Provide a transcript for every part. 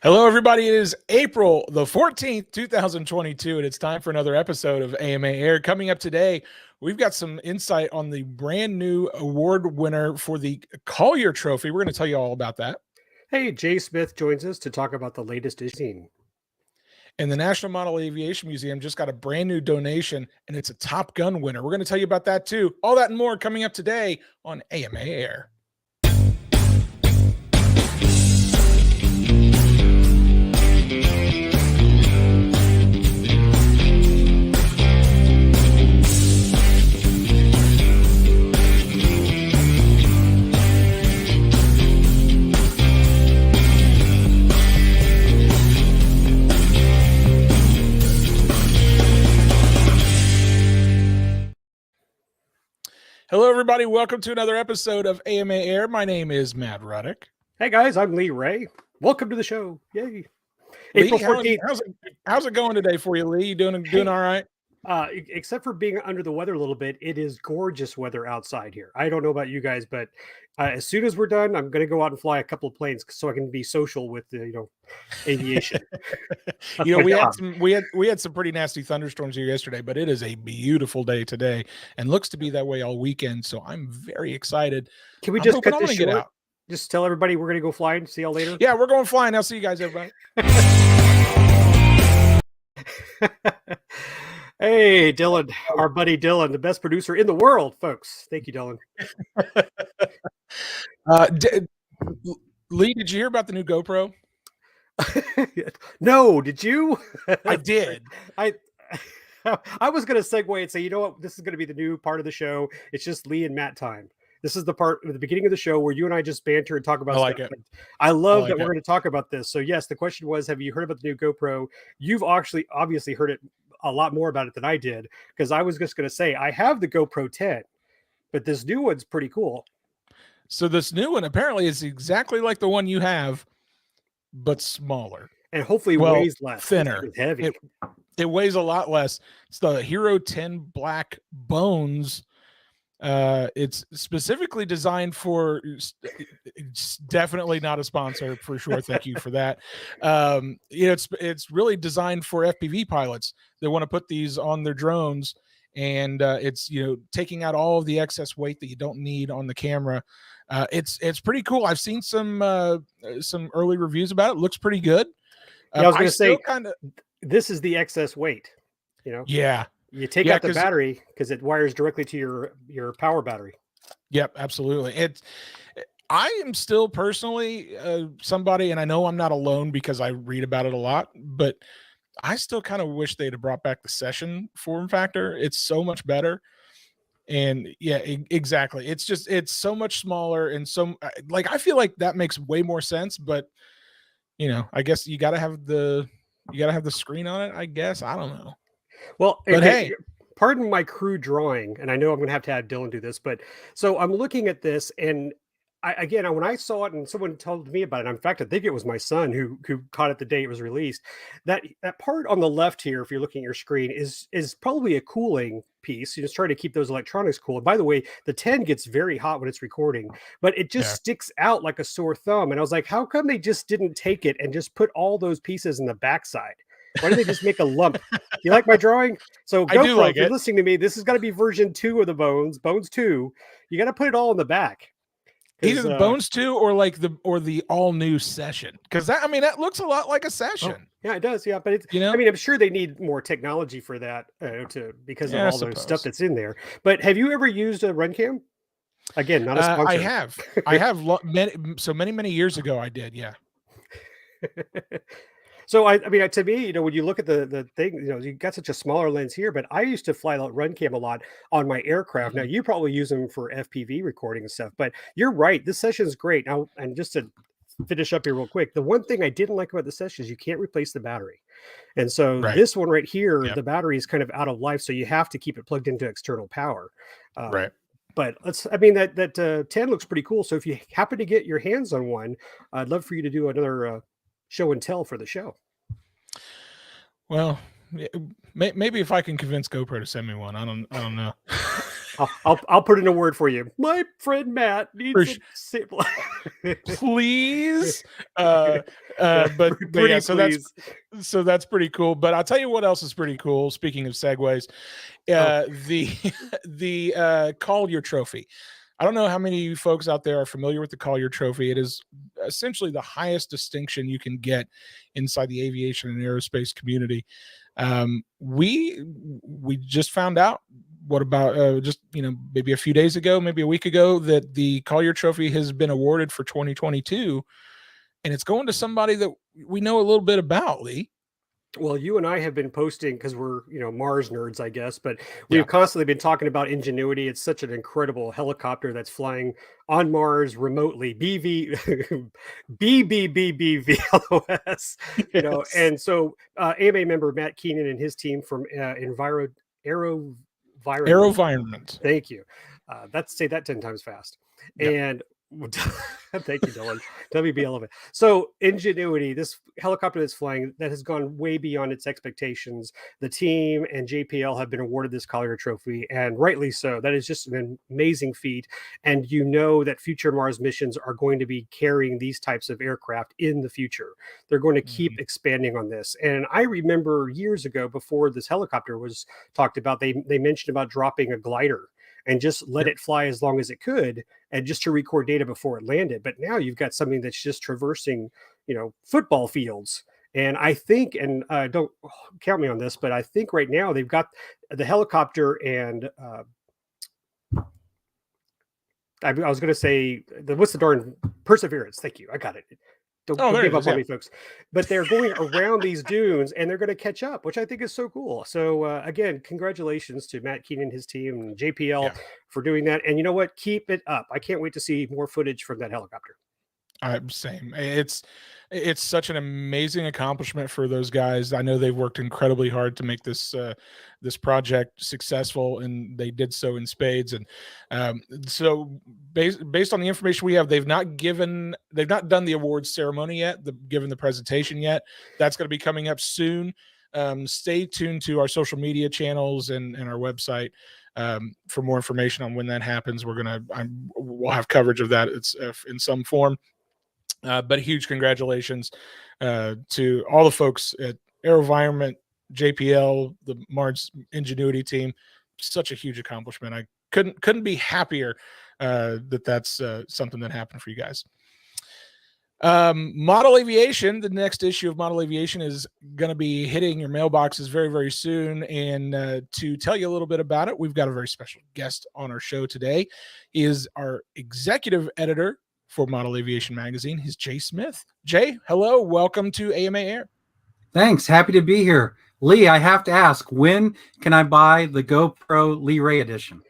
Hello, everybody. It is April the 14th, 2022, and it's time for another episode of AMA Air. Coming up today, we've got some insight on the brand new award winner for the Collier Trophy. We're going to tell you all about that. Hey, Jay Smith joins us to talk about the latest scene. And the National Model Aviation Museum just got a brand new donation, and it's a Top Gun winner. We're going to tell you about that too. All that and more coming up today on AMA Air. Hello, everybody. Welcome to another episode of AMA Air. My name is Matt Ruddick. Hey, guys, I'm Lee Ray. Welcome to the show. Yay. Lee, April 14th. How's it going today for you, Lee? You doing all right? Except for being under the weather a little bit, it is gorgeous weather outside here. I don't know about you guys, but as soon as we're done, I'm going to go out and fly a couple of planes so I can be social with aviation. we had some pretty nasty thunderstorms here yesterday, but it is a beautiful day today and looks to be that way all weekend. So I'm very excited. Can we just cut this short? Get out. Just tell everybody we're going to go flying. See y'all later. Yeah, we're going flying. I'll see you guys, everybody. Hey, Dylan, our buddy Dylan, the best producer in the world, folks. Thank you, Dylan. Lee, did you hear about the new GoPro? No, did you? I did. I was going to segue and say, you know what? This is going to be the new part of the show. It's just Lee and Matt time. This is the part at the beginning of the show where you and I just banter and talk about stuff. I love that we're going to talk about this. So yes, the question was, have you heard about the new GoPro? You've obviously heard it a lot more about it than I did, because I was just going to say I have the GoPro 10, but this new one's pretty cool. So this new one apparently is exactly like the one you have, but smaller and hopefully weighs less, thinner. It's heavy. It weighs a lot less. It's the Hero 10 Black Bones. It's specifically designed for, it's definitely not a sponsor for sure. Thank you for that. It's really designed for FPV pilots that want to put these on their drones, and it's taking out all of the excess weight that you don't need on the camera. It's pretty cool. I've seen some early reviews about it. Looks pretty good. I was going to say this is the excess weight. Yeah. You take out the battery because it wires directly to your power battery. Yep, absolutely. I am still personally somebody, and I know I'm not alone because I read about it a lot, but I still kind of wish they'd have brought back the session form factor. It's so much better. And yeah, exactly. It's so much smaller, and so I feel like that makes way more sense, but I guess you got to have the screen on it, I guess. I don't know. Well, but hey, pardon my crude drawing, and I know I'm going to have Dylan do this, but so I'm looking at this, and when I saw it and someone told me about it, in fact, I think it was my son who caught it the day it was released, that part on the left here, if you're looking at your screen, is probably a cooling piece. You just try to keep those electronics cool. And by the way, the 10 gets very hot when it's recording, but it just sticks out like a sore thumb. And I was like, how come they just didn't take it and just put all those pieces in the backside? Why do they just make a lump? You like my drawing? So GoPro, I do like if you're listening to me, this has got to be version 2 of the Bones 2. You got to put it all in the back. Either the Bones 2 or the all new Session, because that looks a lot like a Session. Oh, yeah, it does. Yeah, but it's I'm sure they need more technology for that because of all the stuff that's in there. But have you ever used a RunCam? Again, not a sponsor. I have many years ago. I did. Yeah. So to me, when you look at the thing, you got such a smaller lens here, but I used to fly RunCam a lot on my aircraft. Now you probably use them for FPV recording and stuff, but you're right. This session is great. Now, and just to finish up here real quick, the one thing I didn't like about the session is you can't replace the battery. And so this one right here, the battery is kind of out of life. So you have to keep it plugged into external power. Right. But that 10 looks pretty cool. So if you happen to get your hands on one, I'd love for you to do another show and tell for the show. Well, maybe if I can convince GoPro to send me one, I don't know. I'll put in a word for you. My friend Matt needs a sample. Please. But yeah, so that's pretty cool. But I'll tell you what else is pretty cool. Speaking of segues, the Collier Trophy. I don't know how many of you folks out there are familiar with the Collier Trophy. It is essentially the highest distinction you can get inside the aviation and aerospace community. We just found out what about just maybe a few days ago, maybe a week ago, that the Collier Trophy has been awarded for 2022, and it's going to somebody that we know a little bit about, Lee. Well, you and I have been posting because we're, Mars nerds, I guess, but we've constantly been talking about Ingenuity. It's such an incredible helicopter that's flying on Mars remotely, BBBBVLOS, Yes. and so AMA member Matt Keenan and his team from AeroVironment. Thank you. Say that 10 times fast. Yep. And thank you, Dylan. WBL. So Ingenuity, this helicopter that's flying, that has gone way beyond its expectations. The team and JPL have been awarded this Collier Trophy, and rightly so. That is just an amazing feat. And that future Mars missions are going to be carrying these types of aircraft in the future. They're going to keep expanding on this. And I remember years ago, before this helicopter was talked about, they mentioned about dropping a glider and just let it fly as long as it could, and just to record data before it landed. But now you've got something that's just traversing, football fields. And I think, and don't count me on this, but I think right now they've got the helicopter and I was going to say, what's the darn Perseverance? Thank you. I got it. Don't give up on me, folks. But they're going around these dunes, and they're going to catch up, which I think is so cool. So again, congratulations to Matt Keenan, his team, and JPL for doing that. And you know what? Keep it up. I can't wait to see more footage from that helicopter. Same. It's such an amazing accomplishment for those guys. I know they've worked incredibly hard to make this project successful, and they did so in spades. And so based on the information we have, they've not done the awards ceremony yet, given the presentation yet. That's going to be coming up soon. Stay tuned to our social media channels and our website for more information on when that happens. We'll have coverage of that. It's in some form. But huge congratulations to all the folks at AeroVironment, JPL, the Mars Ingenuity team. Such a huge accomplishment. I couldn't be happier that's something that happened for you guys. Model Aviation, the next issue of Model Aviation is going to be hitting your mailboxes very, very soon. And to tell you a little bit about it, we've got a very special guest on our show today. He is our executive editor for Model Aviation magazine. He's Jay Smith. Jay, hello. Welcome to AMA Air. Thanks. Happy to be here. Lee, I have to ask, when can I buy the GoPro Lee Ray edition?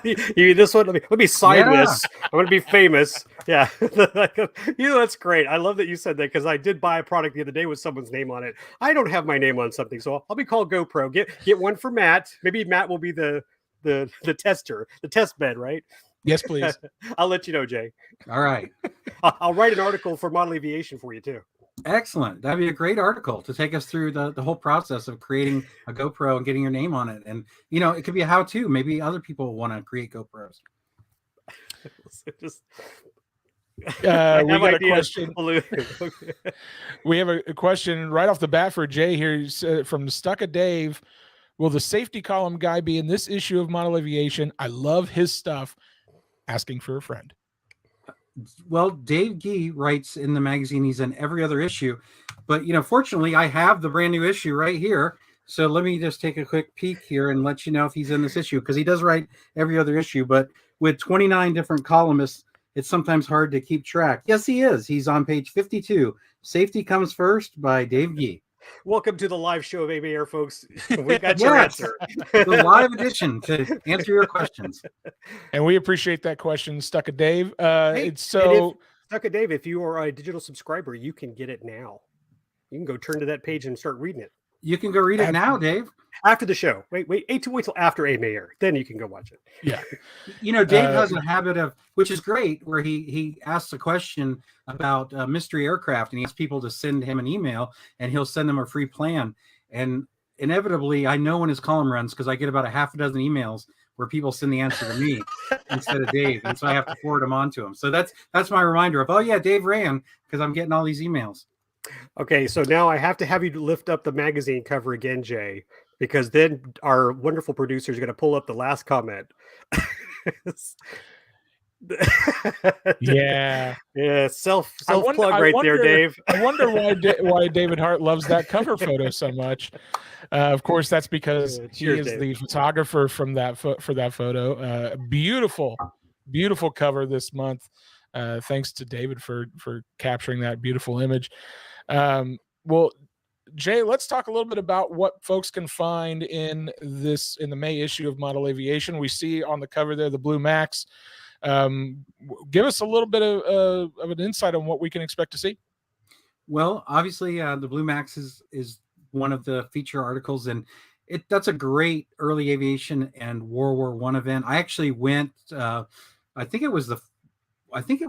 This one, let me sign this. I'm going to be famous. Yeah. That's great. I love that you said that, because I did buy a product the other day with someone's name on it. I don't have my name on something, so I'll be called GoPro. Get one for Matt. Maybe Matt will be the tester, the test bed, right? Yes, please. I'll let you know, Jay. All right. I'll write an article for Model Aviation for you too. Excellent. That'd be a great article to take us through the whole process of creating a GoPro and getting your name on it. And, it could be a how-to. Maybe other people want to create GoPros. We got a question. We have a question right off the bat for Jay here from Stucka Dave. Will the safety column guy be in this issue of Model Aviation? I love his stuff. Asking for a friend. Well, Dave Gee writes in the magazine. He's in every other issue. But, fortunately, I have the brand new issue right here. So let me just take a quick peek here and let you know if he's in this issue, because he does write every other issue. But with 29 different columnists, it's sometimes hard to keep track. Yes, he is. He's on page 52. Safety Comes First by Dave Gee. Welcome to the live show of AMA Air, folks. We got your answer. The live edition to answer your questions. And we appreciate that question, Stucka Dave. Stucka Dave, if you are a digital subscriber, you can get it now. You can go turn to that page and start reading it. You can go read it now, Dave. After the show. Wait till after AMA Air. Then you can go watch it. Yeah. Dave has a habit of, which is great, where he asks a question about mystery aircraft, and he asks people to send him an email, and he'll send them a free plan. And inevitably, I know when his column runs, because I get about a half a dozen emails where people send the answer to me instead of Dave, and so I have to forward them on to him. So that's my reminder of, oh yeah, Dave ran, because I'm getting all these emails. Okay, so now I have to have you lift up the magazine cover again, Jay, because then our wonderful producer is going to pull up the last comment. Yeah. Yeah, self I plug wonder- right there, Dave. I wonder why David Hart loves that cover photo so much. Of course, that's because he Cheers, is Dave. the photographer for that photo. Beautiful cover this month. Thanks to David for capturing that beautiful image. Well, Jay, let's talk a little bit about what folks can find in the May issue of Model Aviation. We see on the cover there the Blue Max. Give us a little bit of an insight on what we can expect to see. Well, obviously, the Blue Max is one of the feature articles, and that's a great early aviation and World War I event. I actually went. I'm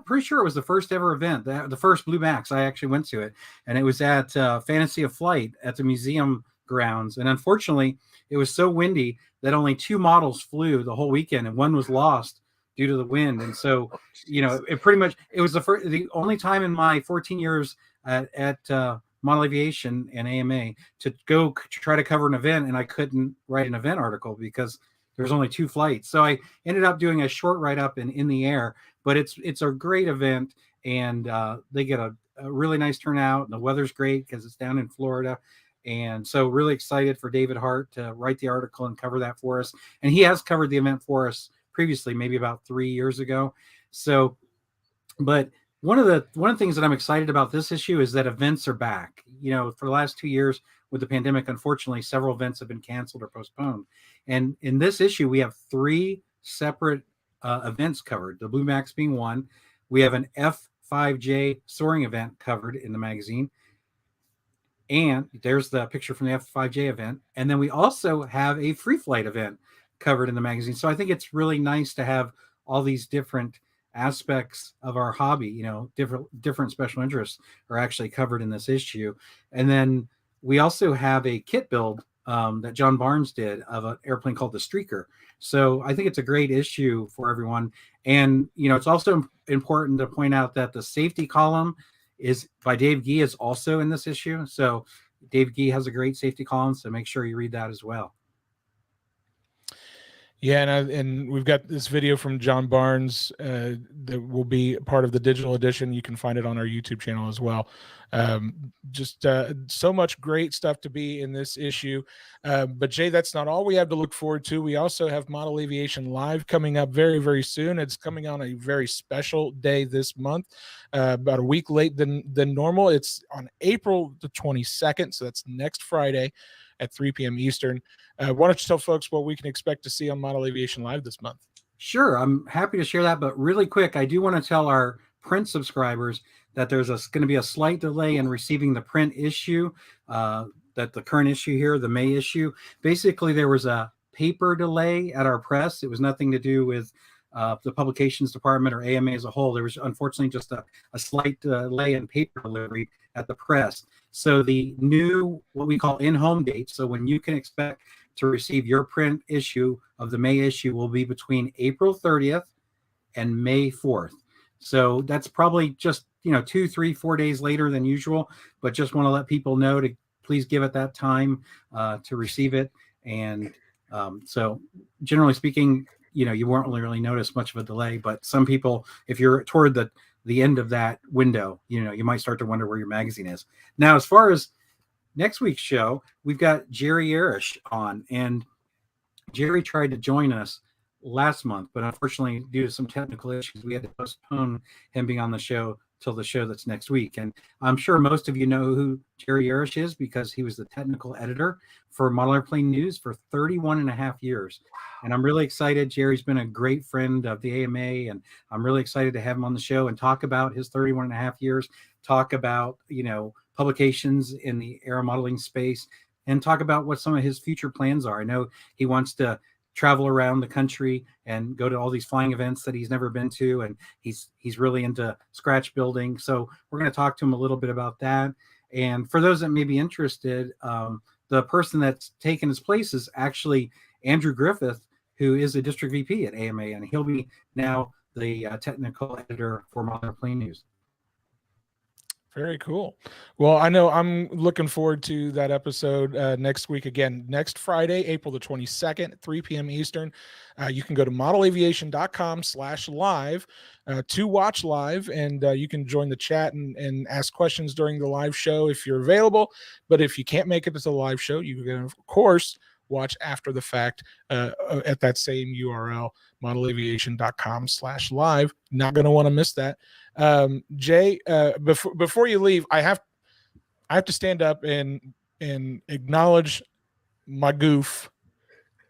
pretty sure it was the first ever event, the first Blue Max. I actually went to it, and it was at Fantasy of Flight at the museum grounds. And unfortunately, it was so windy that only 2 models flew the whole weekend, and one was lost due to the wind. And so, it was the only time in my 14 years at Model Aviation and AMA to go try to cover an event, and I couldn't write an event article because there's only 2 flights. So I ended up doing a short write-up in the air, but it's a great event, and they get a really nice turnout, and the weather's great because it's down in Florida. And so really excited for David Hart to write the article and cover that for us. And he has covered the event for us previously, maybe about 3 years ago. So, but one of the things that I'm excited about this issue is that events are back. For the last 2 years with the pandemic, unfortunately, several events have been canceled or postponed. And in this issue, we have 3 separate events covered, the Blue Max being one. We have an F5J soaring event covered in the magazine. And there's the picture from the F5J event. And then we also have a free flight event covered in the magazine. So I think it's really nice to have all these different aspects of our hobby, different special interests are actually covered in this issue. And then we also have a kit build that John Barnes did of an airplane called the Streaker. So I think it's a great issue for everyone. And, it's also important to point out that the safety column is by Dave Gee is also in this issue. So Dave Gee has a great safety column, so make sure you read that as well. Yeah, and we've got this video from John Barnes that will be part of the digital edition. You can find it on our YouTube channel as well. Just so much great stuff to be in this issue. But Jay, that's not all we have to look forward to. We also have Model Aviation Live coming up very, very soon. It's coming on a very special day this month, about a week late than normal. It's on April the 22nd, so that's next Friday at 3 p.m. Eastern. Why don't you tell folks what we can expect to see on Model Aviation Live this month? Sure, I'm happy to share that, but really quick, I do want to tell our print subscribers that there's going to be a slight delay in receiving the print issue, that the current issue here, the May issue. Basically, there was a paper delay at our press. It was nothing to do with the publications department or AMA as a whole. There was unfortunately just a slight delay in paper delivery at the press. So the new, what we call in-home date, so when you can expect to receive your print issue of the May issue, will be between April 30th and May 4th. So that's probably just 2, 3, 4 days later than usual, but just want to let people know to please give it that time to receive it. And so generally speaking, you won't really notice much of a delay, but some people, if you're toward the end of that window, you might start to wonder where your magazine is. Now, as far as next week's show, we've got Jerry Arish on, and Jerry tried to join us last month, but unfortunately, due to some technical issues, we had to postpone him being on the show till the show that's next week. And I'm sure most of you know who Jerry Arish is because he was the technical editor for Model Airplane News for 31 and a half years. And I'm really excited. Jerry's been a great friend of the AMA, and I'm really excited to have him on the show and talk about his 31 and a half years, talk about, publications in the aero modeling space, and talk about what some of his future plans are. I know he wants to travel around the country and go to all these flying events that he's never been to, and he's really into scratch building. So we're going to talk to him a little bit about that. And for those that may be interested, the person that's taken his place is actually Andrew Griffith, who is a district VP at AMA, and he'll be now the technical editor for Modern Plane News. Very cool. Well, I know I'm looking forward to that episode next week. Again, next Friday, April the 22nd, at 3 p.m. Eastern. You can go to modelaviation.com/live to watch live, and you can join the chat and ask questions during the live show if you're available. But if you can't make it to the live show, you can, of course, watch after the fact at that same URL, modelaviation.com/live. Not going to want to miss that. Jay, before you leave, I have to stand up and acknowledge my goof.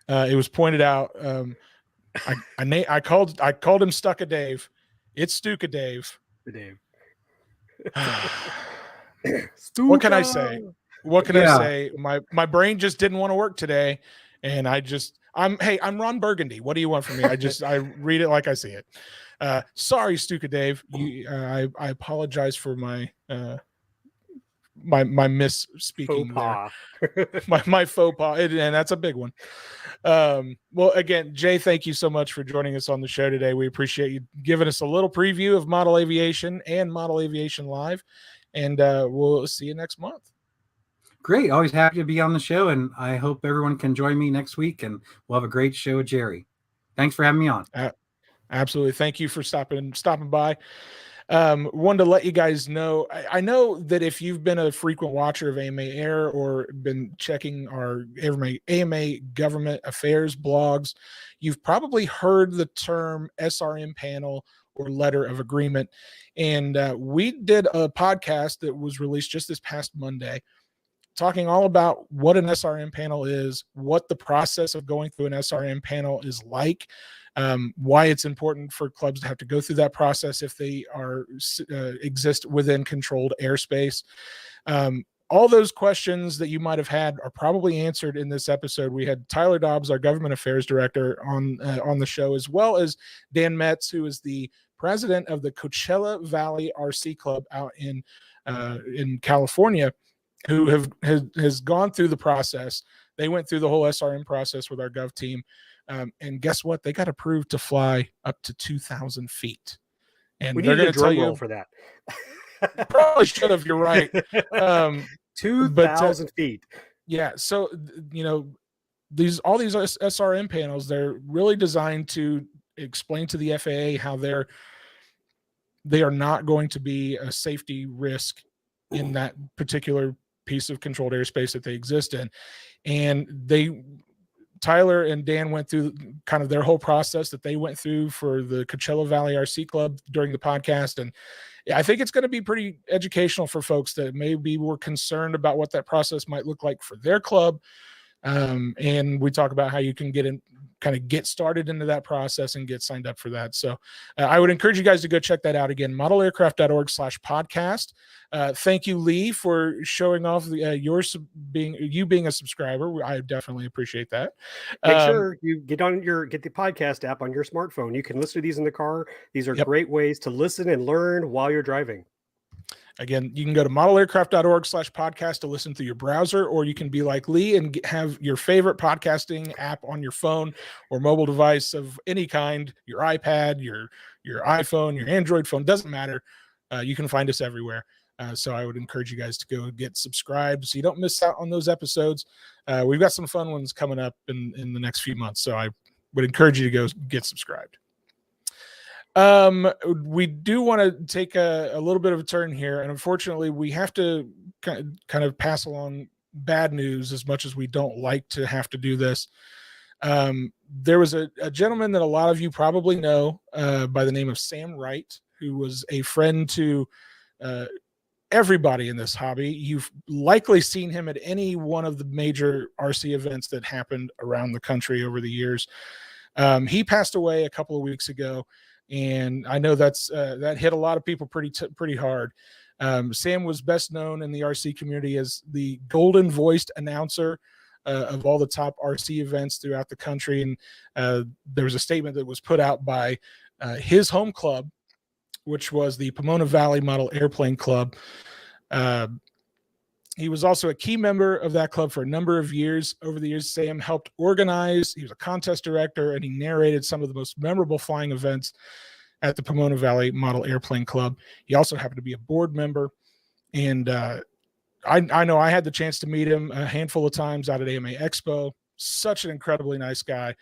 It was pointed out. I called him Stucka Dave. It's Stuka Dave. Dave. What can I say? What can I say? My brain just didn't want to work today, and I'm Ron Burgundy. What do you want from me? I read it like I see it. Sorry, Stuka Dave. I apologize for my misspeaking faux there. my faux pas, and that's a big one. Well, again, Jay, thank you so much for joining us on the show today. We appreciate you giving us a little preview of Model Aviation and Model Aviation Live, and we'll see you next month. Great. Always happy to be on the show, and I hope everyone can join me next week, and we'll have a great show with Jerry. Thanks for having me on. Absolutely. Thank you for stopping by. Wanted to let you guys know, I know that if you've been a frequent watcher of AMA Air or been checking our AMA government affairs blogs, you've probably heard the term SRM panel or letter of agreement. And we did a podcast that was released just this past Monday, talking all about what an SRM panel is, what the process of going through an SRM panel is like, why it's important for clubs to have to go through that process if they exist within controlled airspace. All those questions that you might have had are probably answered in this episode. We had Tyler Dobbs, our government affairs director, on the show, as well as Dan Metz, who is the president of the Coachella Valley RC Club out in California, who has gone through the process. They went through the whole SRM process with our gov team. And guess what? They got approved to fly up to 2,000 feet. And we they're going need a to tell drum roll you for that. Probably should have. You're right. 2,000 feet. Yeah. So, all these SRM panels, they're really designed to explain to the FAA how they are not going to be a safety risk in that particular piece of controlled airspace that they exist in. And Tyler and Dan went through kind of their whole process that they went through for the Coachella Valley RC Club during the podcast. And I think it's going to be pretty educational for folks that maybe were concerned about what that process might look like for their club. And we talk about how you can get started into that process and get signed up for that. So I would encourage you guys to go check that out again, modelaircraft.org/podcast. Thank you, Lee, for showing off you being a subscriber. I definitely appreciate that. Make sure you get the podcast app on your smartphone. You can listen to these in the car. These are great ways to listen and learn while you're driving. Again, you can go to modelaircraft.org/podcast to listen through your browser, or you can be like Lee and have your favorite podcasting app on your phone or mobile device of any kind, your iPad, your iPhone, your Android phone, doesn't matter. You can find us everywhere. So I would encourage you guys to go get subscribed so you don't miss out on those episodes. We've got some fun ones coming up in the next few months. So I would encourage you to go get subscribed. We do want to take a little bit of a turn here, and unfortunately we have to kind of pass along bad news, as much as we don't like to have to do this. There was a gentleman that a lot of you probably know by the name of Sam Wright, who was a friend to everybody in this hobby. You've likely seen him at any one of the major RC events that happened around the country over the years. He passed away a couple of weeks ago, and I know that hit a lot of people pretty hard. Sam was best known in the RC community as the golden voiced announcer of all the top RC events throughout the country. And there was a statement that was put out by his home club, which was the Pomona Valley Model Airplane Club. He was also a key member of that club for a number of years. Over the years, Sam helped organize. He was a contest director, and he narrated some of the most memorable flying events at the Pomona Valley Model Airplane Club. He also happened to be a board member. And I know I had the chance to meet him a handful of times out at AMA Expo. Such an incredibly nice guy.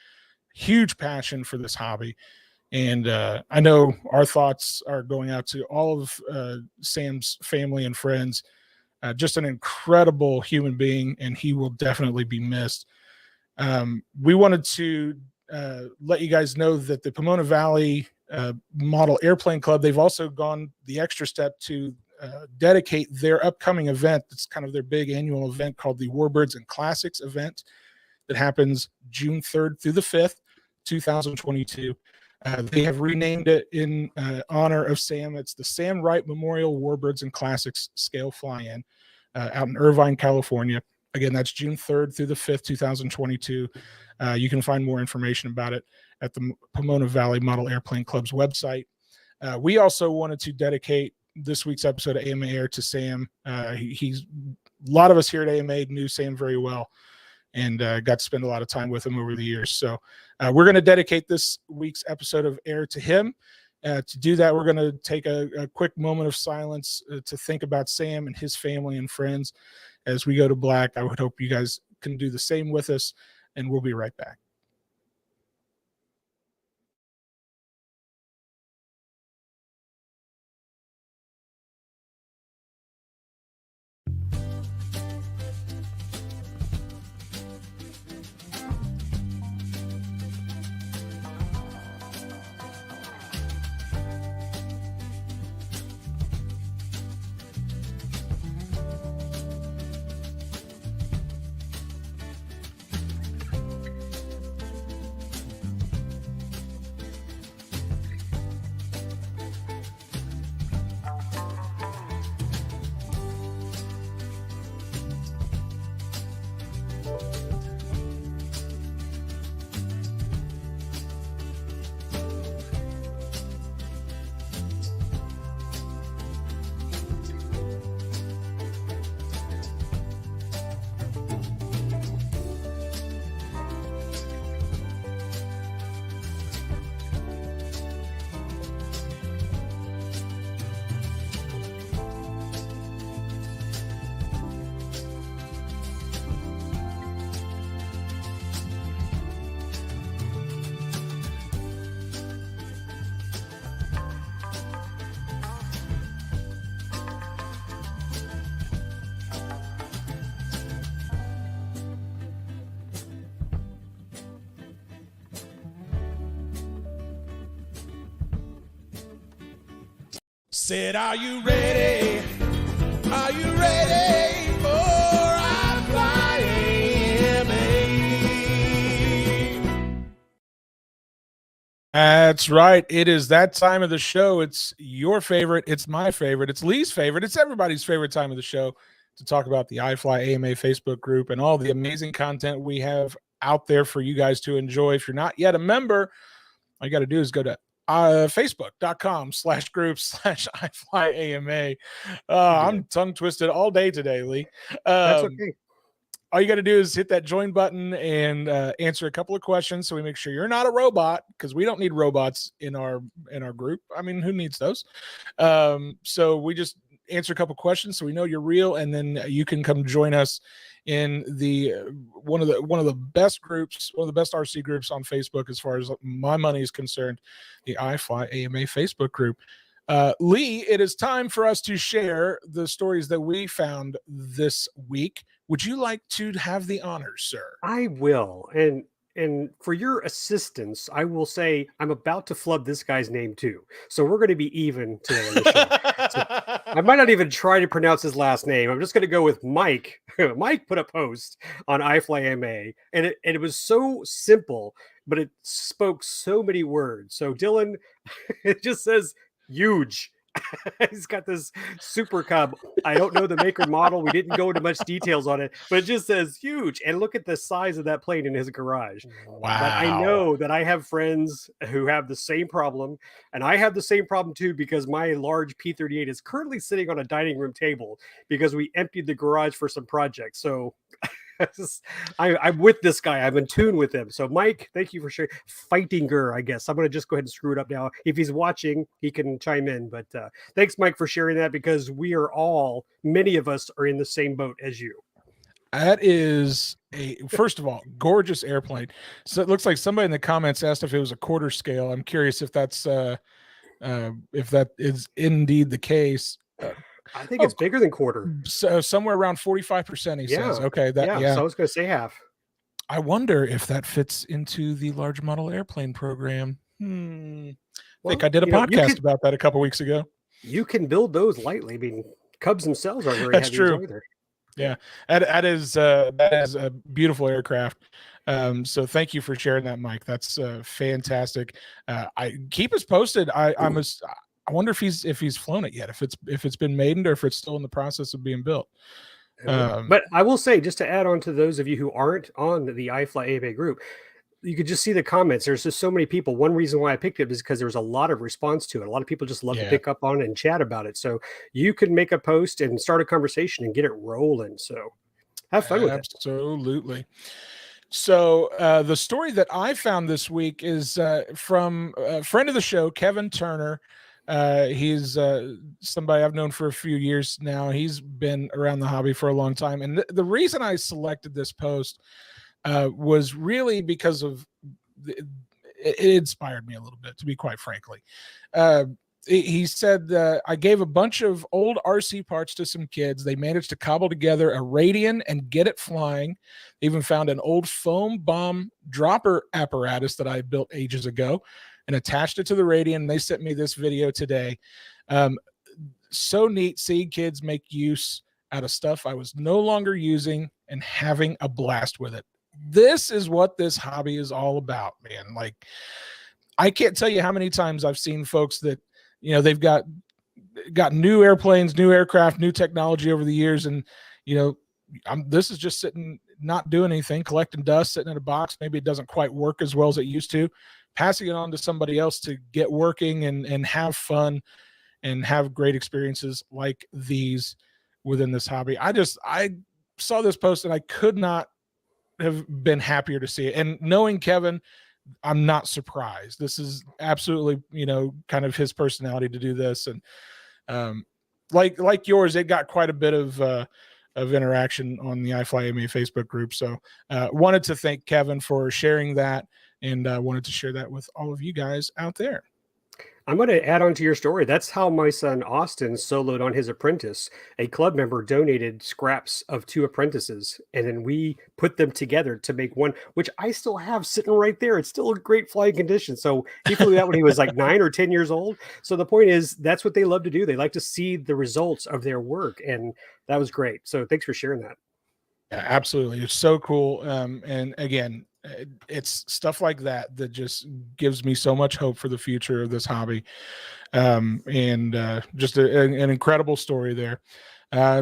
Huge passion for this hobby. And I know our thoughts are going out to all of Sam's family and friends. Just an incredible human being, and he will definitely be missed. We wanted to let you guys know that the Pomona Valley Model Airplane Club, they've also gone the extra step to dedicate their upcoming event. It's kind of their big annual event called the Warbirds and Classics event that happens June 3rd through the 5th, 2022. They have renamed it in honor of Sam. It's the Sam Wright Memorial Warbirds and Classics Scale Fly-In out in Irvine, California. Again, that's June 3rd through the 5th, 2022. You can find more information about it at the Pomona Valley Model Airplane Club's website. We also wanted to dedicate this week's episode of AMA Air to Sam. He's a lot of us here at AMA knew Sam very well, and got to spend a lot of time with him over the years. So we're going to dedicate this week's episode of Air to him. To do that, we're going to take a quick moment of silence to think about Sam and his family and friends as we go to black. I would hope you guys can do the same with us, and we'll be right back. Said, are you ready? Are you ready for our flying? That's right. It is that time of the show. It's your favorite. It's my favorite. It's Lee's favorite. It's everybody's favorite time of the show to talk about the iFly AMA Facebook group and all the amazing content we have out there for you guys to enjoy. If you're not yet a member, all you got to do is go to facebook.com/group/iflyama. I'm tongue twisted all day today, Lee. That's okay. All you got to do is hit that join button and answer a couple of questions so we make sure you're not a robot, because we don't need robots in our group. I mean, who needs those? So we just answer a couple of questions so we know you're real, and then you can come join us in the one of the best groups, one of the best RC groups on Facebook as far as my money is concerned, the iFly AMA Facebook group. Lee, it is time for us to share the stories that we found this week. Would you like to have the honors, sir? I will. And for your assistance, I will say I'm about to flub this guy's name too. So we're going to be even today on the show. So I might not even try to pronounce his last name. I'm just going to go with Mike. Mike put a post on iflyama, and it was so simple, but it spoke so many words. So Dylan, it just says huge. He's got this Super Cub. I don't know the maker model. We didn't go into much details on it, but it just says huge. And look at the size of that plane in his garage. Wow. But I know that I have friends who have the same problem, and I have the same problem too, because my large P-38 is currently sitting on a dining room table because we emptied the garage for some projects. So I'm with this guy. I'm in tune with him. So Mike, thank you for sharing. Fightinger, I guess. I'm going to just go ahead and screw it up now. If he's watching, he can chime in. But thanks, Mike, for sharing that, because we are all, many of us are in the same boat as you. That is first of all, gorgeous airplane. So it looks like somebody in the comments asked if it was a quarter scale. I'm curious if that's if that is indeed the case. I think it's bigger than quarter. So somewhere around 45%, he says. Okay, So I was going to say half. I wonder if that fits into the large model airplane program. I think I did a podcast about that a couple weeks ago. You can build those lightly. I mean, Cubs themselves aren't very heavy either. Yeah, that is a beautiful aircraft. So thank you for sharing that, Mike. That's fantastic. I keep us posted. I wonder if he's flown it yet, if it's been made or if it's still in the process of being built. But I will say, just to add on to those of you who aren't on the iflyama group, you could just see the comments. There's just so many people. One reason why I picked it is because there was a lot of response to it. A lot of people just love to pick up on it and chat about it. So you can make a post and start a conversation and get it rolling. So have fun with it. Absolutely. So the story that I found this week is from a friend of the show, Kevin Turner. He's somebody I've known for a few years now. He's been around the hobby for a long time. And the reason I selected this post was really because of it inspired me a little bit, to be quite frankly. He said, I gave a bunch of old RC parts to some kids. They managed to cobble together a Radian and get it flying. They even found an old foam bomb dropper apparatus that I built ages ago and attached it to the Radian. They sent me this video today. So neat seeing kids make use out of stuff I was no longer using and having a blast with it. This is what this hobby is all about, man. Like, I can't tell you how many times I've seen folks that, they've got new airplanes, new aircraft, new technology over the years. And, this is just sitting, not doing anything, collecting dust, sitting in a box. Maybe it doesn't quite work as well as it used to. Passing it on to somebody else to get working and have fun and have great experiences like these within this hobby. I saw this post and I could not have been happier to see it. And knowing Kevin, I'm not surprised. This is absolutely, kind of his personality to do this. And like yours, it got quite a bit of interaction on the iflyama Facebook group. So wanted to thank Kevin for sharing that, and wanted to share that with all of you guys out there. I'm going to add on to your story. That's how my son Austin soloed on his apprentice. A club member donated scraps of 2 apprentices, and then we put them together to make one, which I still have sitting right there. It's still in great flying condition. So he flew that when he was like 9 or 10 years old. So the point is, that's what they love to do. They like to see the results of their work, and that was great. So thanks for sharing that. Yeah, absolutely. It's so cool. And again, it's stuff like that just gives me so much hope for the future of this hobby. And just an incredible story there.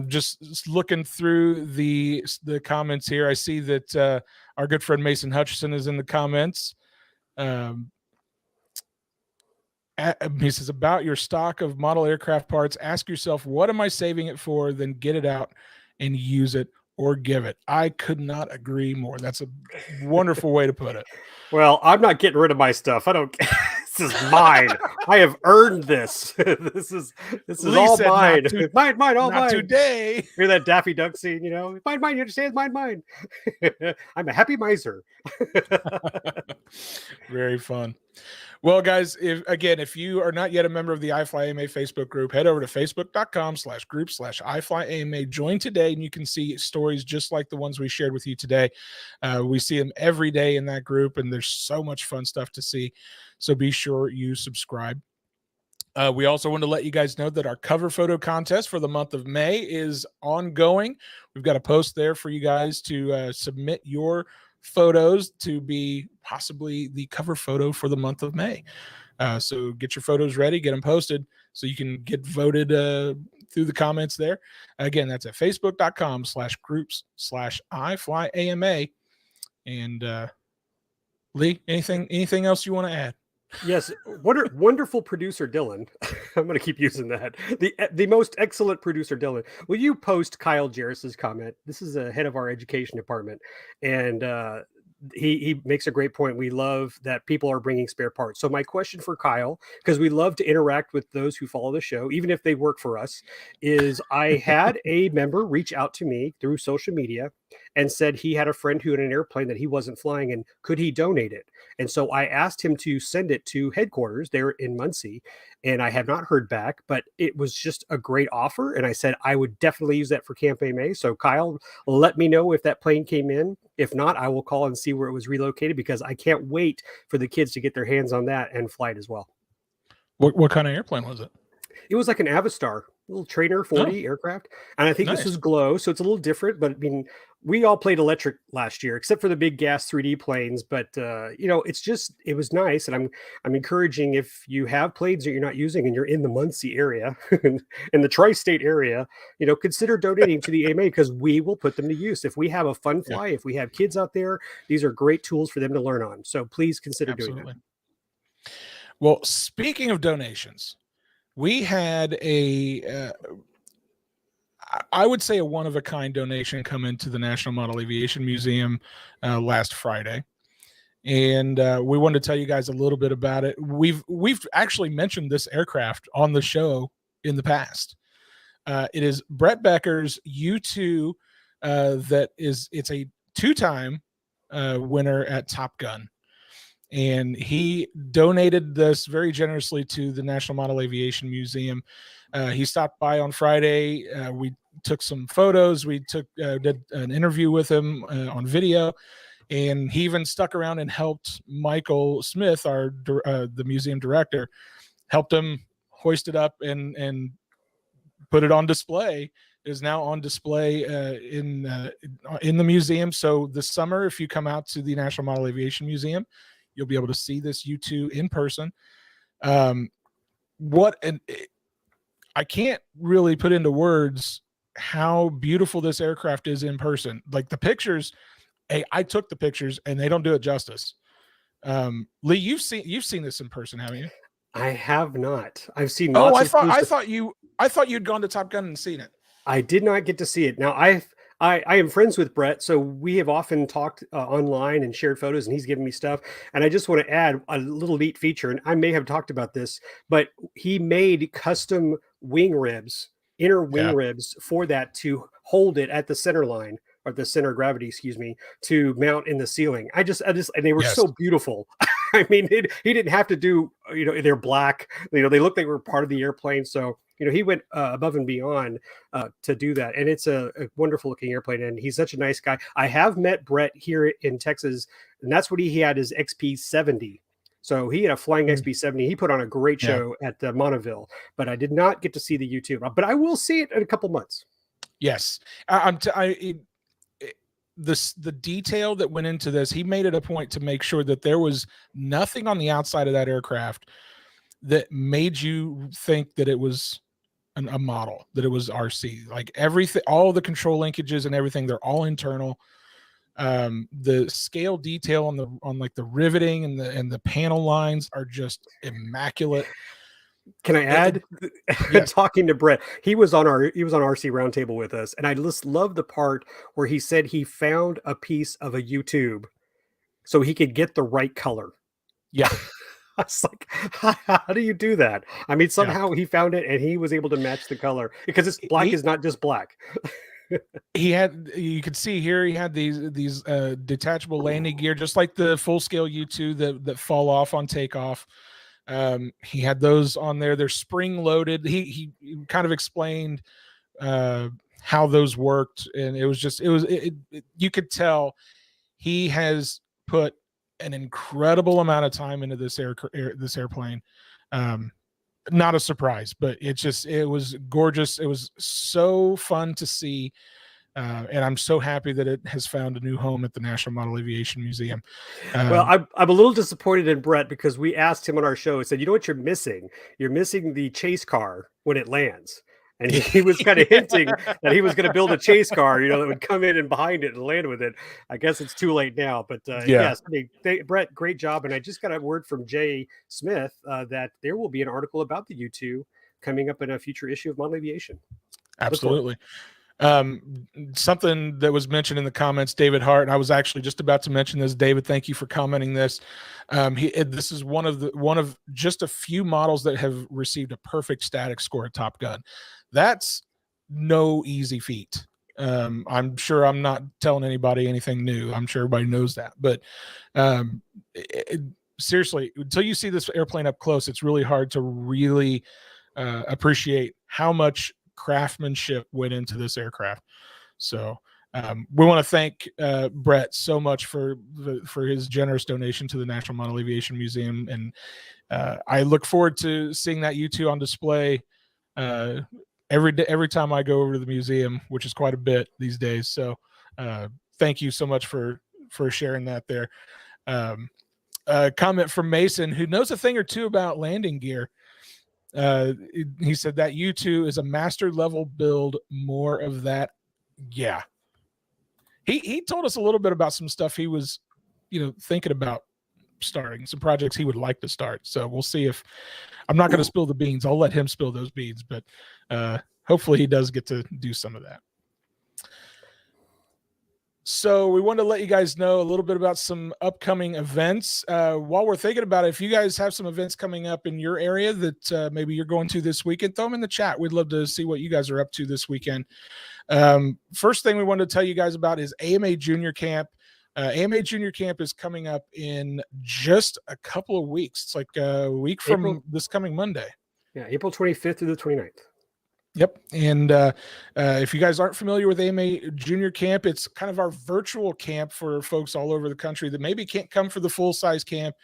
Just looking through the comments here, I see that our good friend Mason Hutchison is in the comments. He says, about your stock of model aircraft parts, ask yourself, what am I saving it for? Then get it out and use it or give it. I could not agree more. That's a wonderful way to put it. Well, I'm not getting rid of my stuff. I don't. This is mine. I have earned this. This is all mine. Mine, all mine. Today. Hear that Daffy Duck scene? Mine. You understand? Mine. I'm a happy miser. Very fun. Well, guys, if you are not yet a member of the iflyama Facebook group, head over to facebook.com/group/iflyama. Join today, and you can see stories just like the ones we shared with you today. We see them every day in that group, and there's so much fun stuff to see. So be sure you subscribe. We also want to let you guys know that our cover photo contest for the month of May is ongoing. We've got a post there for you guys to submit your photos to be possibly the cover photo for the month of May. So get your photos ready, get them posted So you can get voted through the comments there. Again, that's at facebook.com/groups/iflyama. And Lee, anything else you want to add? Yes, wonderful producer Dylan. I'm going to keep using that. The most excellent producer Dylan. Will you post Kyle Jarris's comment? This is the head of our education department, and he makes a great point. We love that people are bringing spare parts. So my question for Kyle, because we love to interact with those who follow the show, even if they work for us, is I had a member reach out to me through social media and said he had a friend who had an airplane that he wasn't flying and could he donate it? And so I asked him to send it to headquarters there in Muncie, and I have not heard back, but it was just a great offer. And I said, I would definitely use that for Camp AMA. So Kyle, let me know if that plane came in. If not, I will call and see where it was relocated, because I can't wait for the kids to get their hands on that and fly it as well. What kind of airplane was it? It was like an Avistar, little trainer 40 aircraft. And I think Nice. this is glow, so it's a little different, but I mean, we all played electric last year, except for the big gas 3D planes. But it was nice. And I'm encouraging, if you have planes that you're not using and you're in the Muncie area in the tri-state area, consider donating to the AMA, because we will put them to use. If we have a fun fly, if we have kids out there, these are great tools for them to learn on. So please consider doing that. Well, speaking of donations, we had I would say a one-of-a-kind donation come into the National Model Aviation Museum last Friday, and we wanted to tell you guys a little bit about it. We've actually mentioned this aircraft on the show in the past. It is Bret Becker's U-2. It's a 2-time winner at Top Gun. And he donated this very generously to the National Model Aviation Museum. He stopped by on Friday. We took some photos. We did an interview with him on video, and he even stuck around and helped Michael Smith, the museum director, helped him hoist it up and put it on display. It is now on display in the museum. So this summer, if you come out to the National Model Aviation Museum, you'll be able to see this U-2 in person. I can't really put into words how beautiful this aircraft is in person. Like the pictures, I took the pictures and they don't do it justice. Lee, you've seen this in person, haven't you? I have not. I've seen. I thought you'd gone to Top Gun and seen it. I did not get to see it. Now I am friends with Bret, so we have often talked online and shared photos, and he's given me stuff. And I just want to add a little neat feature, and I may have talked about this, but he made custom wing ribs, inner wing ribs for that to hold it at the center line, or the center of gravity, to mount in the ceiling. And they were so beautiful. I mean, he didn't have to do, they're black, they look like they were part of the airplane. So, he went above and beyond to do that. And it's a wonderful looking airplane. And he's such a nice guy. I have met Bret here in Texas, and that's what he had his XP-70. So he had a flying XP-70. He put on a great show at Monteville, but I did not get to see the U-2, but I will see it in a couple months. Yes. The detail that went into this, he made it a point to make sure that there was nothing on the outside of that aircraft that made you think that it was a model, that it was RC. Like everything, all the control linkages and everything, they're all internal. The scale detail on like the riveting and the panel lines are just immaculate. Can I add? Talking to Bret, he was on RC Roundtable with us, and I just love the part where he said he found a piece of a U-tube so he could get the right color. Yeah. I was like, how do you do that? I mean, somehow he found it and he was able to match the color, because it's black is not just black. You could see here, he had these detachable landing gear, just like the full scale U-2 that fall off on takeoff. He had those on there. They're spring loaded. He kind of explained how those worked, and you could tell he has put an incredible amount of time into this airplane. Not a surprise, but it was gorgeous. It was so fun to see And I'm so happy that it has found a new home at the National Model Aviation Museum. Well, I'm a little disappointed in Bret because we asked him on our show and said, you know what you're missing? You're missing the chase car when it lands. And he was kind of hinting that he was going to build a chase car, that would come in and behind it and land with it. I guess it's too late now. But yes, Bret, great job. And I just got a word from Jay Smith that there will be an article about the U-2 coming up in a future issue of Model Aviation. Absolutely. Something that was mentioned in the comments, David Hart, and I was actually just about to mention this. David, thank you for commenting this. This is one of just a few models that have received a perfect static score at Top Gun. That's no easy feat. I'm sure I'm not telling anybody anything new. I'm sure everybody knows that, but seriously, until you see this airplane up close, it's really hard to really appreciate how much craftsmanship went into this aircraft. So we want to thank Bret so much for his generous donation to the National Model Aviation Museum, and I look forward to seeing that U-2 on display every time I go over to the museum, which is quite a bit these days. So thank you so much for sharing that there. A comment from Mason, who knows a thing or two about landing gear. He said that U-2 is a master level build. More of that. Yeah. He told us a little bit about some stuff he was, thinking about starting, some projects he would like to start. So we'll see if I'm not going to spill the beans. I'll let him spill those beans, but hopefully he does get to do some of that. So we wanted to let you guys know a little bit about some upcoming events. While we're thinking about it, if you guys have some events coming up in your area that maybe you're going to this weekend, throw them in the chat. We'd love to see what you guys are up to this weekend. First thing we wanted to tell you guys about is AMA Junior Camp. AMA Junior Camp is coming up in just a couple of weeks. It's like a week from this coming Monday. Yeah, April 25th through the 29th. Yep. And if you guys aren't familiar with AMA Junior Camp, it's kind of our virtual camp for folks all over the country that maybe can't come for the full-size camp.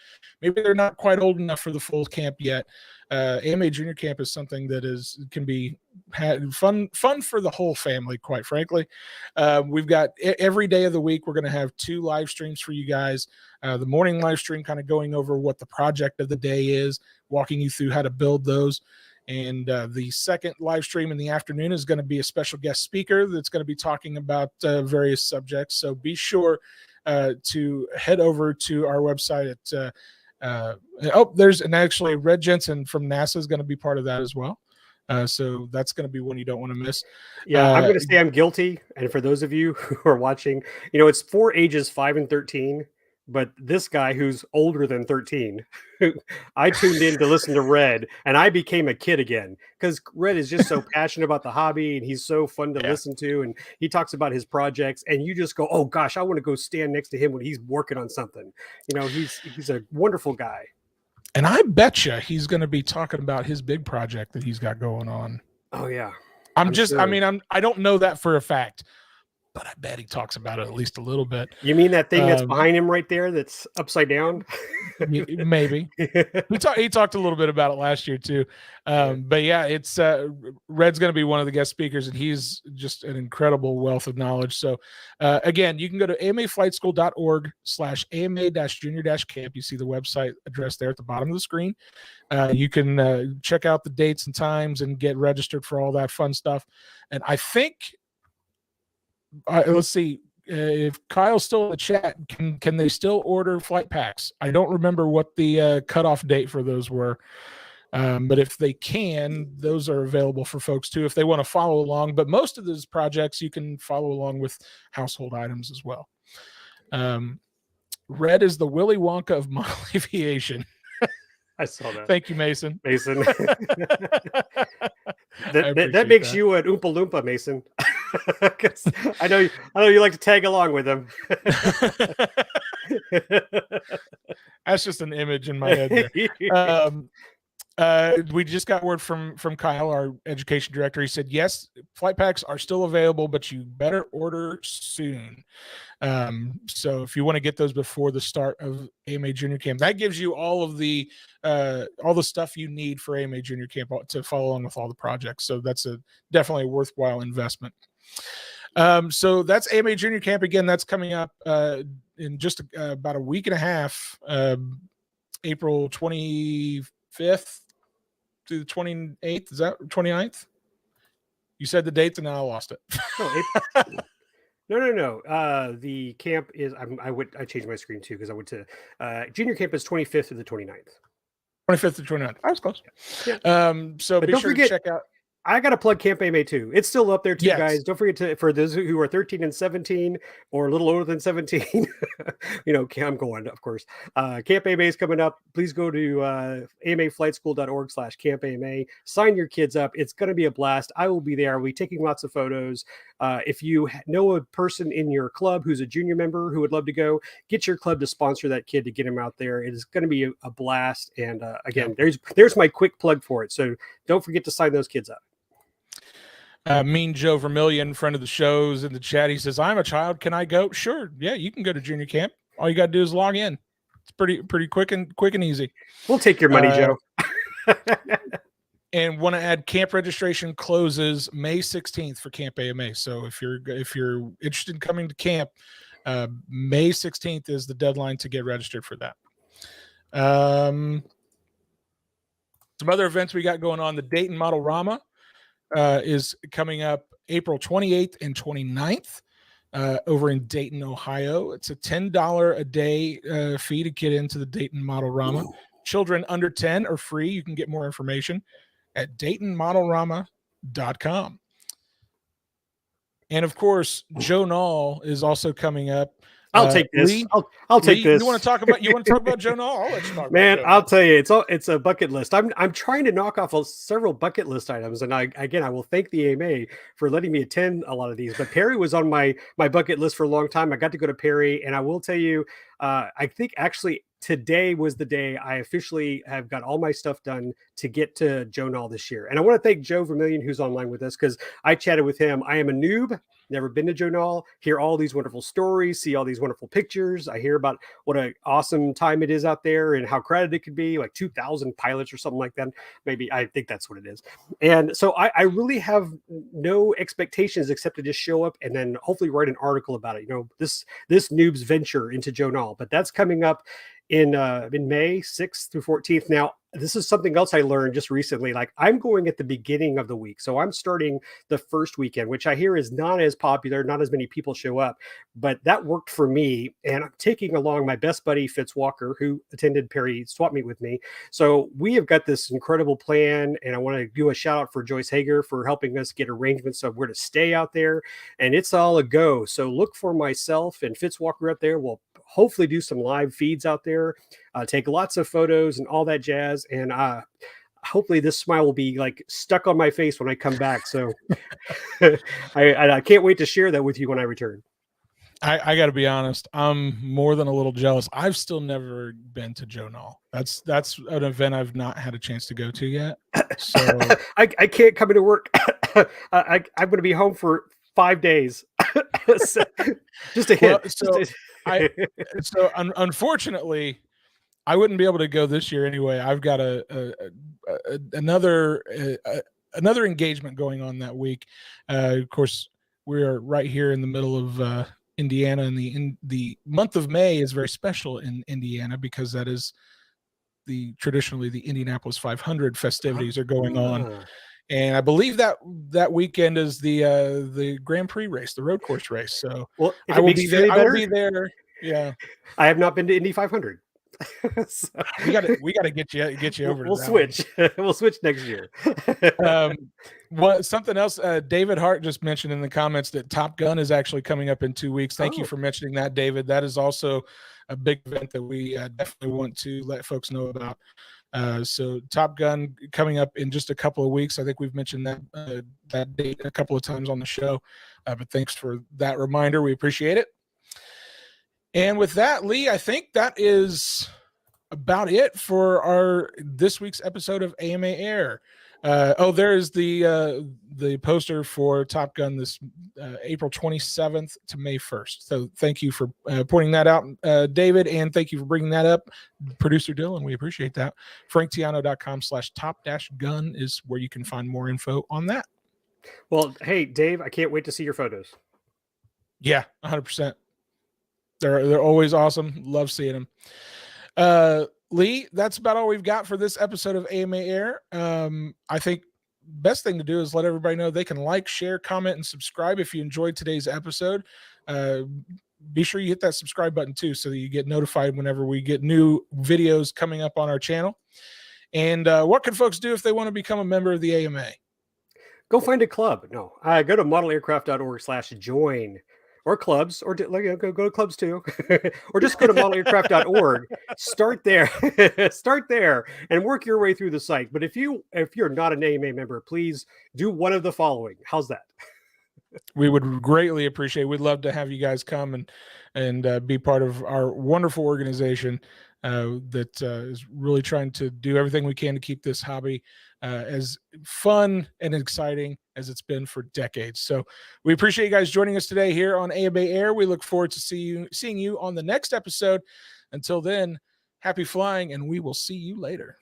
Maybe they're not quite old enough for the full camp yet. AMA Junior Camp is something that can be fun for the whole family, quite frankly. We've got every day of the week, we're going to have 2 live streams for you guys. The morning live stream kind of going over what the project of the day is, walking you through how to build those. And the second live stream in the afternoon is going to be a special guest speaker that's going to be talking about various subjects. So be sure to head over to our website at actually Red Jensen from NASA is going to be part of that as well. So that's going to be one you don't want to miss. Yeah, I'm going to say I'm guilty. And for those of you who are watching, it's for ages 5 and 13. But this guy who's older than 13, I tuned in to listen to Red, and I became a kid again because Red is just so passionate about the hobby, and he's so fun to listen to, and he talks about his projects, and you just go, oh gosh, I want to go stand next to him when he's working on something. He's a wonderful guy. And I betcha he's going to be talking about his big project that he's got going on. Oh yeah. I don't know that for a fact, but I bet he talks about it at least a little bit. You mean that thing that's behind him right there that's upside down? Maybe. He talked a little bit about it last year too. But yeah, it's Red's going to be one of the guest speakers, and he's just an incredible wealth of knowledge. So again, you can go to amaflightschool.org/AMA-junior-camp. You see the website address there at the bottom of the screen. You can check out the dates and times and get registered for all that fun stuff. And I think, let's see if Kyle's still in the chat. Can they still order flight packs? I don't remember what the cutoff date for those were, but if they can, those are available for folks too if they want to follow along. But most of those projects you can follow along with household items as well. Red is the Willy Wonka of model aviation. I saw that. Thank you, Mason. That makes you an Oompa Loompa, Mason. I know you like to tag along with him. That's just an image in my head there. We just got word from Kyle, our education director. He said, yes, flight packs are still available, but you better order soon. So if you want to get those before the start of AMA Junior Camp, that gives you all the stuff you need for AMA Junior Camp to follow along with all the projects. So that's definitely a worthwhile investment. So that's AMA Junior Camp again. That's coming up in just about a week and a half, April 25th to the 28th. Is that 29th? You said the date, and then I lost it. No. The camp is. I changed my screen too because I went to junior camp is 25th to the 29th. 25th to 29th. I was close. Yeah. So but be don't sure forget, to check out. I got to plug Camp AMA too. It's still up there too, Yes. guys. Don't forget to, for those who are 13 and 17 or a little older than 17, I'm going, of course. Camp AMA is coming up. Please go to amaflightschool.org/Camp AMA. Sign your kids up. It's going to be a blast. I will be there. I'll be taking lots of photos. If you know a person in your club who's a junior member who would love to go, get your club to sponsor that kid to get him out there. It is going to be a blast. And again, there's my quick plug for it. So don't forget to sign those kids up. Mean Joe Vermillion, friend of the show's in the chat. He says, "I'm a child. Can I go?" Sure. Yeah, you can go to junior camp. All you got to do is log in. It's pretty quick and easy. We'll take your money, Joe. And want to add, camp registration closes May 16th for Camp AMA. So if you're interested in coming to camp, May 16th is the deadline to get registered for that. Some other events we got going on. The Dayton Model Rama is coming up April 28th and 29th over in Dayton, Ohio. It's a $10 a day fee to get into the Dayton Model Rama. Children under 10 are free. You can get more information at DaytonModelRama.com. And of course, Joe Nall is also coming up. I'll take this. Lee, I'll take this. You want to talk about Joe Nall? I'll let you talk. Man, about I'll tell you, it's a bucket list. I'm trying to knock off several bucket list items, and I will thank the AMA for letting me attend a lot of these. But Perry was on my bucket list for a long time. I got to go to Perry, and I will tell you, I think actually today was the day I officially have got all my stuff done to get to Joe Nall this year. And I want to thank Joe Vermillion, who's online with us, because I chatted with him. I am a noob. Never been to Joe Nall, hear all these wonderful stories, see all these wonderful pictures. I hear about what an awesome time it is out there and how crowded it could be, like 2,000 pilots or something like that. Maybe, I think that's what it is. And so I really have no expectations except to just show up and then hopefully write an article about it. This noob's venture into Joe Nall, but that's coming up in May 6th through 14th. Now, this is something else I learned just recently. Like, I'm going at the beginning of the week. So I'm starting the first weekend, which I hear is not as popular, not as many people show up, but that worked for me. And I'm taking along my best buddy, Fitz Walker, who attended Perry Swap Meet with me. So we have got this incredible plan. And I want to do a shout out for Joyce Hager for helping us get arrangements of where to stay out there. And it's all a go. So look for myself and Fitz Walker out there. We'll hopefully do some live feeds out there, take lots of photos and all that jazz. And hopefully this smile will be like stuck on my face when I come back. So I can't wait to share that with you when I return. I got to be honest. I'm more than a little jealous. I've still never been to Joe Nall. That's an event I've not had a chance to go to yet. So I can't come into work. I'm going to be home for 5 days. So, just a hint. Unfortunately, I wouldn't be able to go this year anyway. I've got another engagement going on that week. Of course, we're right here in the middle of Indiana, and the month of May is very special in Indiana because that is traditionally the Indianapolis 500 festivities are going on. And I believe that weekend is the Grand Prix race, the road course race. So I will be there. I will be there. Yeah, I have not been to Indy 500. So, we got to get you over. We'll switch. We'll switch next year. Something else. David Hart just mentioned in the comments that Top Gun is actually coming up in 2 weeks. Thank you for mentioning that, David. That is also a big event that we definitely want to let folks know about. So Top Gun coming up in just a couple of weeks. I think we've mentioned that date a couple of times on the show, but thanks for that reminder. We appreciate it. And with that, Lee, I think that is about it for this week's episode of AMA Air. There is the poster for Top Gun this April 27th to May 1st. So thank you for pointing that out, David, and thank you for bringing that up, producer Dylan. We appreciate that. franktiano.com/top-gun is where you can find more info on that. Well, hey, Dave, I can't wait to see your photos. Yeah, 100%. They're always awesome. Love seeing them. Lee, that's about all we've got for this episode of AMA Air. I think best thing to do is let everybody know they can like, share, comment, and subscribe if you enjoyed today's episode. Be sure you hit that subscribe button too, so that you get notified whenever we get new videos coming up on our channel. And what can folks do if they want to become a member of the AMA? Go find a club. No, go to modelaircraft.org/join, or clubs, or go to clubs too, or just go to modelaircraft.org. Start there, and work your way through the site. But if you're not an AMA member, please do one of the following. How's that? We would greatly appreciate it. We'd love to have you guys come and be part of our wonderful organization that is really trying to do everything we can to keep this hobby as fun and exciting as it's been for decades. So we appreciate you guys joining us today here on AMA Air. We look forward to seeing you on the next episode. Until then, happy flying, and we will see you later.